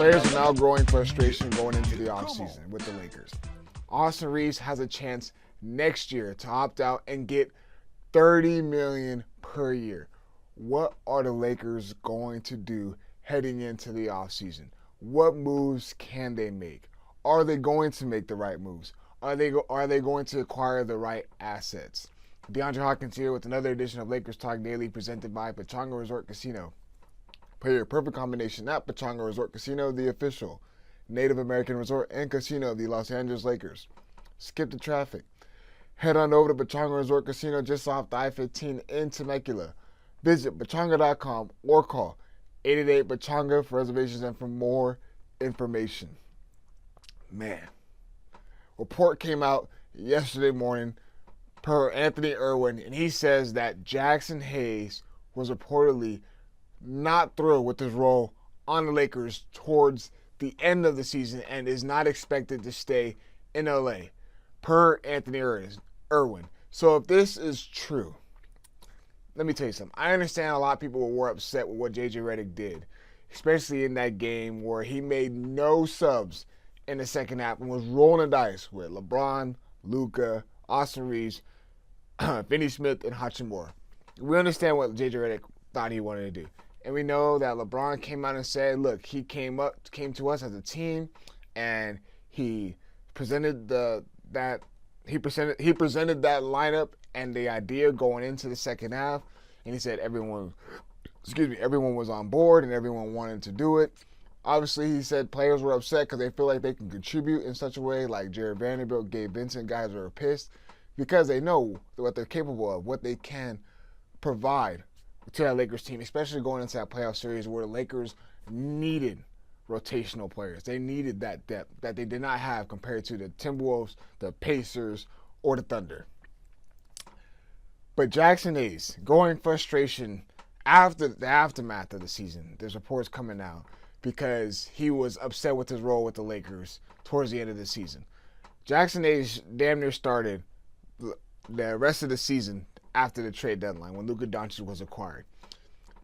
Players are now growing frustration going into the offseason with the Lakers. Austin Reaves has a chance next year to opt out and get $30 million per year. What are the Lakers going to do heading into the offseason? What moves can they make? Are they going to make the right moves? Are they going to acquire the right assets? Deondre Hawkins here with another edition of Lakers Talk Daily presented by Pechanga Resort Casino. Play your perfect combination at Pechanga Resort Casino, the official Native American resort and casino of the Los Angeles Lakers. Skip the traffic. Head on over to Pechanga Resort Casino just off the I-15 in Temecula. Visit Pechanga.com or call 888-PECHANGA for reservations and for more information. Man, report came out yesterday morning per Anthony Irwin, and he says that Jaxson Hayes was reportedly not thrilled with his role on the Lakers towards the end of the season and is not expected to stay in LA, per Anthony Irwin. So if this is true, let me tell you something. I understand a lot of people were upset with what J.J. Redick did, especially in that game where he made no subs in the second half and was rolling the dice with LeBron, Luka, Austin Reaves, Finney Smith, and Hachimura. We understand what J.J. Redick thought he wanted to do. And we know that LeBron came out and said, look, he came to us as a team and he presented that lineup and the idea going into the second half, and he said everyone was on board and everyone wanted to do it. Obviously, he said players were upset because they feel like they can contribute in such a way, like Jared Vanderbilt, Gabe Vincent, guys were pissed because they know what they're capable of, what they can provide to that Lakers team, especially going into that playoff series where the Lakers needed rotational players. They needed that depth that they did not have compared to the Timberwolves, the Pacers, or the Thunder. But Jaxson Hayes, growing frustration after the aftermath of the season, there's reports coming out because he was upset with his role with the Lakers towards the end of the season. Jaxson Hayes damn near started the rest of the season after the trade deadline when Luka Doncic was acquired.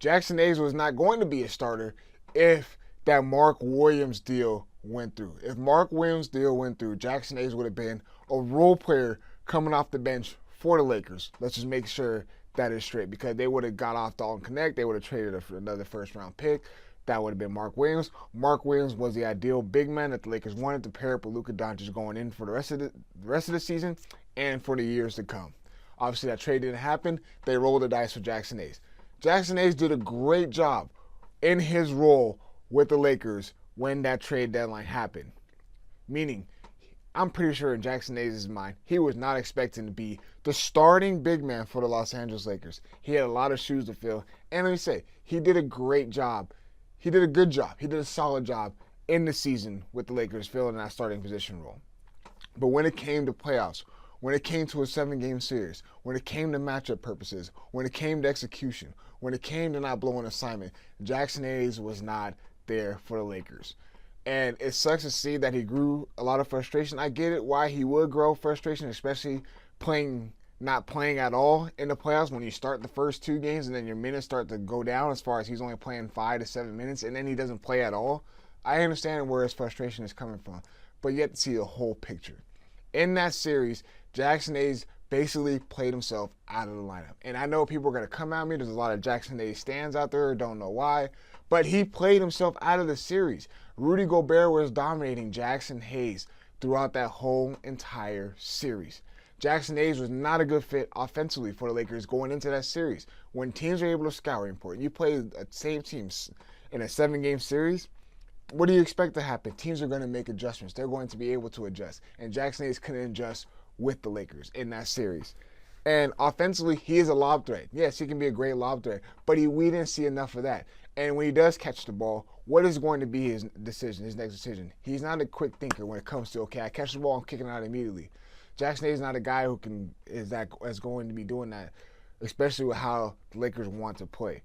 Jaxson Hayes was not going to be a starter if that Mark Williams deal went through. If Mark Williams deal went through, Jaxson Hayes would have been a role player coming off the bench for the Lakers. Let's just make sure that is straight, because they would have got off Dalton Connect. They would have traded for another first-round pick. That would have been Mark Williams. Mark Williams was the ideal big man that the Lakers wanted to pair up with Luka Doncic going in for the rest of the season and for the years to come. Obviously, that trade didn't happen. They rolled the dice for Jaxson Hayes. Jaxson Hayes did a great job in his role with the Lakers when that trade deadline happened. Meaning, I'm pretty sure in Jaxson Hayes' mind, he was not expecting to be the starting big man for the Los Angeles Lakers. He had a lot of shoes to fill. And let me say, he did a great job. He did a good job. He did a solid job in the season with the Lakers filling that starting position role. But when it came to playoffs, when it came to a 7-game series, when it came to matchup purposes, when it came to execution, when it came to not blowing assignment, Jaxson Hayes was not there for the Lakers. And it sucks to see that he grew a lot of frustration. I get it why he would grow frustration, especially not playing at all in the playoffs when you start the first 2 games and then your minutes start to go down as far as he's only playing 5 to 7 minutes and then he doesn't play at all. I understand where his frustration is coming from, but you have to see the whole picture. In that series, Jaxson Hayes basically played himself out of the lineup. And I know people are going to come at me. There's a lot of Jaxson Hayes stands out there. Don't know why. But he played himself out of the series. Rudy Gobert was dominating Jaxson Hayes throughout that whole entire series. Jaxson Hayes was not a good fit offensively for the Lakers going into that series. When teams are able to scout report, you play the same teams in a 7-game series, what do you expect to happen? Teams are going to make adjustments. They're going to be able to adjust. And Jaxson Hayes couldn't adjust with the Lakers in that series. And offensively, he is a lob threat. Yes, he can be a great lob threat, but we didn't see enough of that. And when he does catch the ball, what is going to be his decision, his next decision? He's not a quick thinker when it comes to, okay, I catch the ball, I'm kicking it out immediately. Jaxson Hayes is not a guy who is going to be doing that, especially with how the Lakers want to play.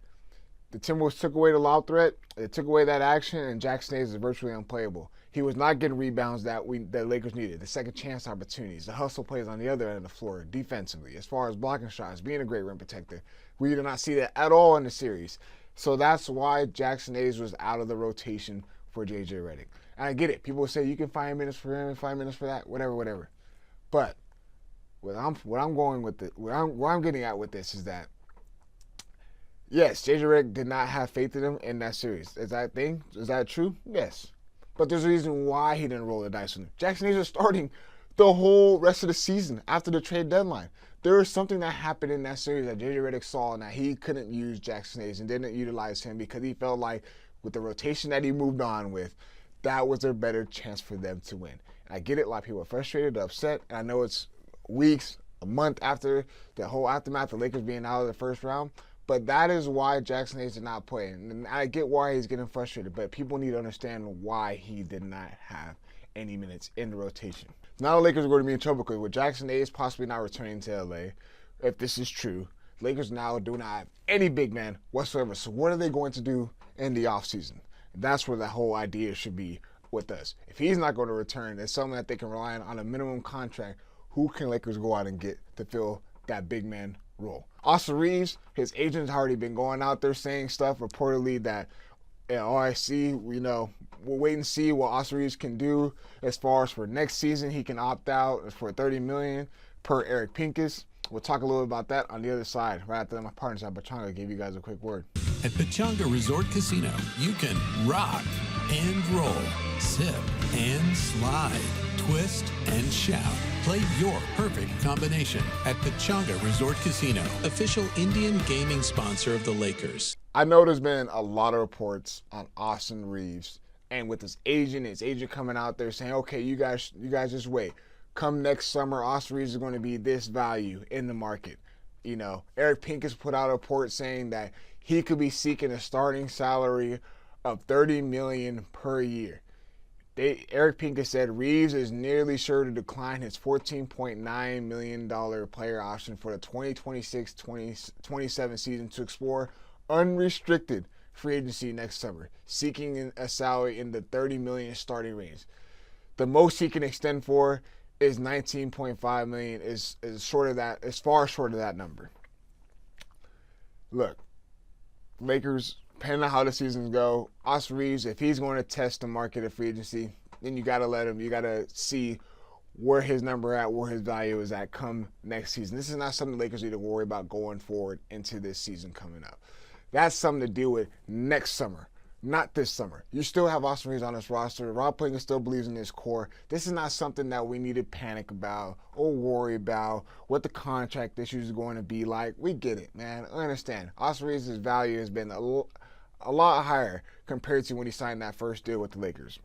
The Timberwolves took away the lob threat, they took away that action, and Jaxson Hayes is virtually unplayable. He was not getting rebounds that the Lakers needed, the second chance opportunities, the hustle plays on the other end of the floor defensively. As far as blocking shots, being a great rim protector, we did not see that at all in the series. So that's why Jaxson Hayes was out of the rotation for JJ Redick. And I get it. People say you can find minutes for him, 5 minutes for that, whatever. But where I'm getting at with this is that, yes, JJ Redick did not have faith in him in that series. Is that true? Yes. But there's a reason why he didn't roll the dice with him. Jaxson Hayes is starting the whole rest of the season after the trade deadline. There was something that happened in that series that JJ Redick saw and that he couldn't use Jaxson Hayes and didn't utilize him because he felt like with the rotation that he moved on with, that was a better chance for them to win. And I get it, a lot of people are frustrated, upset, and I know it's weeks, a month after the whole aftermath of the Lakers being out of the first round, but that is why Jaxson Hayes did not play. And I get why he's getting frustrated, but people need to understand why he did not have any minutes in the rotation. Now the Lakers are going to be in trouble because with Jaxson Hayes possibly not returning to LA, if this is true, Lakers now do not have any big man whatsoever. So what are they going to do in the offseason? That's where the whole idea should be with us. If he's not going to return, it's something that they can rely on a minimum contract. Who can Lakers go out and get to fill that big man role? Austin Reaves, his agent's already been going out there saying stuff reportedly that OIC, we'll wait and see what Austin Reaves can do as far as for next season. He can opt out for $30 million per Eric Pincus. We'll talk a little bit about that on the other side, right after my partners at Pechanga give you guys a quick word. At Pechanga Resort Casino, you can rock and roll, sip and slide, twist and shout. Play your perfect combination at Pechanga Resort Casino, official Indian gaming sponsor of the Lakers. I know there's been a lot of reports on Austin Reaves, and with his agent coming out there saying, okay, you guys just wait. Come next summer, Austin Reaves is going to be this value in the market. Eric Pincus put out a report saying that he could be seeking a starting salary of $30 million per year. Eric Pincus said Reeves is nearly sure to decline his $14.9 million player option for the 2026-2027 season to explore unrestricted free agency next summer, seeking a salary in the $30 million starting range. The most he can extend for is $19.5 million, is short of that, is far short of that number. Look, Lakers, depending on how the seasons go, Austin Reaves, if he's going to test the market of free agency, then you got to let him. You got to see where his number at, where his value is at come next season. This is not something the Lakers need to worry about going forward into this season coming up. That's something to deal with next summer, not this summer. You still have Austin Reaves on this roster. Rob Pelinka still believes in his core. This is not something that we need to panic about or worry about what the contract issues are going to be like. We get it, man. I understand. Austin Reaves' value has been a lot higher compared to when he signed that first deal with the Lakers.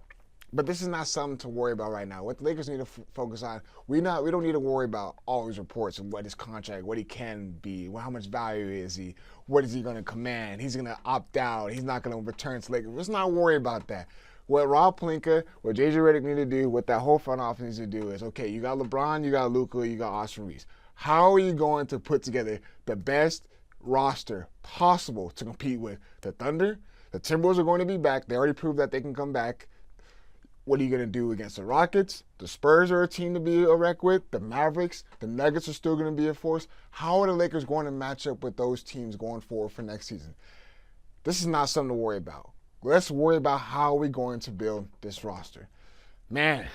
But this is not something to worry about right now. What the Lakers need to focus on, we don't need to worry about all these reports of what his contract, what he can be, how much value is he, what is he going to command, he's going to opt out, he's not going to return to Lakers. Let's not worry about that. What Rob Pelinka, what JJ Redick need to do, what that whole front office needs to do is, okay, you got LeBron, you got Luka, you got Austin Reaves. How are you going to put together the best roster possible to compete with the Thunder? The Timberwolves are going to be back. They already proved that they can come back. What are you going to do against the Rockets? The Spurs are a team to be a wreck with. The Mavericks, the Nuggets are still going to be a force. How are the Lakers going to match up with those teams going forward for next season? This is not something to worry about. Let's worry about how we're going to build this roster. Man,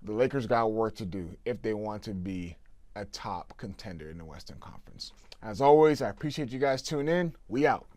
the Lakers got work to do if they want to be a top contender in the Western Conference. As always, I appreciate you guys tuning in. We out.